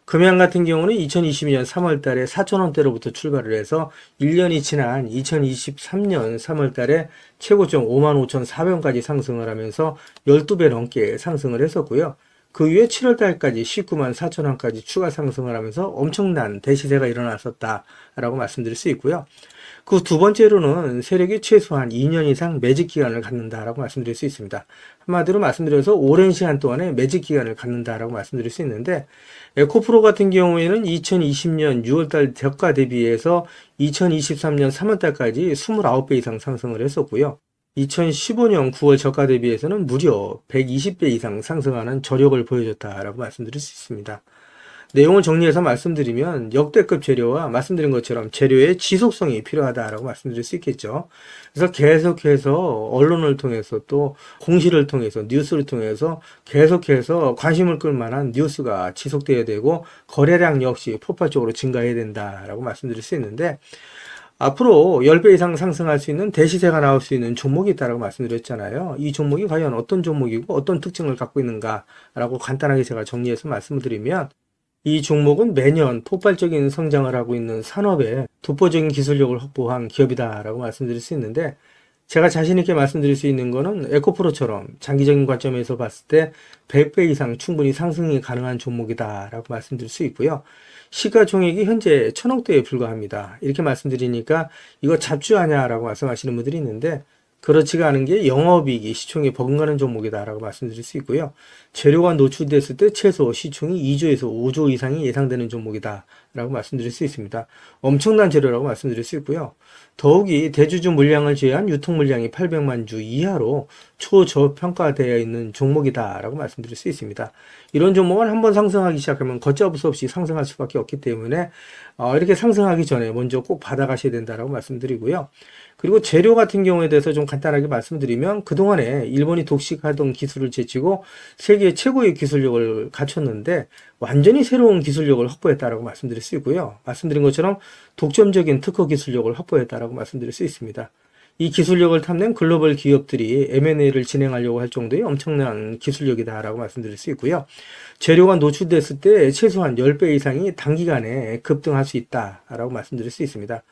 금양 같은 경우는 2022년 3월 달에 4,000원대로부터 출발을 해서 1년이 지난 2023년 3월 달에 최고점 55,400원까지 상승을 하면서 12배 넘게 상승을 했었고요. 그 후에 7월 달까지 194,000원까지 추가 상승을 하면서 엄청난 대시세가 일어났었다라고 말씀드릴 수 있고요. 그 두 번째로는 세력이 최소한 2년 이상 매집 기간을 갖는다라고 말씀드릴 수 있습니다. 한마디로 말씀드려서 오랜 시간 동안에 매집 기간을 갖는다라고 말씀드릴 수 있는데 에코프로 같은 경우에는 2020년 6월달 저가 대비해서 2023년 3월달까지 29배 이상 상승을 했었고요. 2015년 9월 저가 대비해서는 무려 120배 이상 상승하는 저력을 보여줬다라고 말씀드릴 수 있습니다. 내용을 정리해서 말씀드리면 역대급 재료와 말씀드린 것처럼 재료의 지속성이 필요하다라고 말씀드릴 수 있겠죠. 그래서 계속해서 언론을 통해서 또 공시를 통해서 뉴스를 통해서 계속해서 관심을 끌 만한 뉴스가 지속돼야 되고 거래량 역시 폭발적으로 증가해야 된다라고 말씀드릴 수 있는데 앞으로 10배 이상 상승할 수 있는 대시세가 나올 수 있는 종목이 있다고 말씀드렸잖아요. 이 종목이 과연 어떤 종목이고 어떤 특징을 갖고 있는가라고 간단하게 제가 정리해서 말씀을 드리면 이 종목은 매년 폭발적인 성장을 하고 있는 산업에 독보적인 기술력을 확보한 기업이다라고 말씀드릴 수 있는데 제가 자신 있게 말씀드릴 수 있는 거는 에코프로처럼 장기적인 관점에서 봤을 때 100배 이상 충분히 상승이 가능한 종목이다라고 말씀드릴 수 있고요. 시가총액이 현재 1,000억대에 불과합니다. 이렇게 말씀드리니까 이거 잡주하냐라고 말씀하시는 분들이 있는데, 그렇지가 않은 게 영업이익이 시총에 버금가는 종목이다라고 말씀드릴 수 있고요. 재료가 노출됐을 때 최소 시총이 2조에서 5조 이상이 예상되는 종목이다라고 말씀드릴 수 있습니다. 엄청난 재료라고 말씀드릴 수 있고요. 더욱이 대주주 물량을 제외한 유통 물량이 800만 주 이하로 초저평가되어 있는 종목이다라고 말씀드릴 수 있습니다. 이런 종목은 한번 상승하기 시작하면 걷잡을 수 없이 상승할 수밖에 없기 때문에 이렇게 상승하기 전에 먼저 꼭 받아가셔야 된다라고 말씀드리고요. 그리고 재료 같은 경우에 대해서 좀 간단하게 말씀드리면, 그동안에 일본이 독식하던 기술을 제치고 세계 최고의 기술력을 갖췄는데 완전히 새로운 기술력을 확보했다라고 말씀드릴 수 있고요. 말씀드린 것처럼 독점적인 특허 기술력을 확보했다라고 말씀드릴 수 있습니다. 이 기술력을 탐낸 글로벌 기업들이 M&A를 진행하려고 할 정도의 엄청난 기술력이다라고 말씀드릴 수 있고요. 재료가 노출됐을 때 최소한 10배 이상이 단기간에 급등할 수 있다라고 말씀드릴 수 있습니다.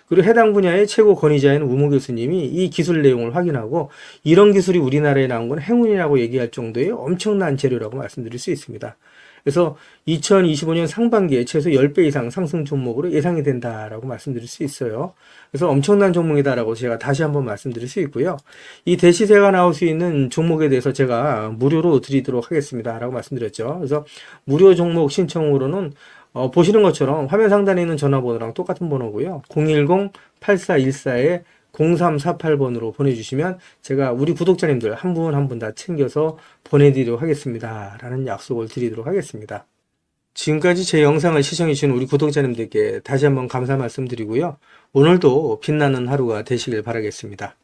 그리고 해당 분야의 최고 권위자인 우모 교수님이 이 기술 내용을 확인하고 이런 기술이 우리나라에 나온 건 행운이라고 얘기할 정도의 엄청난 재료라고 말씀드릴 수 있습니다. 그래서 2025년 상반기에 최소 10배 이상 상승 종목으로 예상이 된다라고 말씀드릴 수 있어요. 그래서 엄청난 종목이다라고 제가 다시 한번 말씀드릴 수 있고요. 이 대시세가 나올 수 있는 종목에 대해서 제가 무료로 드리도록 하겠습니다라고 말씀드렸죠. 그래서 무료 종목 신청으로는 보시는 것처럼 화면 상단에 있는 전화번호랑 똑같은 번호고요. 010-8414-0348번으로 보내주시면 제가 우리 구독자님들 한 분 한 분 다 챙겨서 보내드리도록 하겠습니다. 라는 약속을 드리도록 하겠습니다. 지금까지 제 영상을 시청해주신 우리 구독자님들께 다시 한번 감사 말씀드리고요. 오늘도 빛나는 하루가 되시길 바라겠습니다.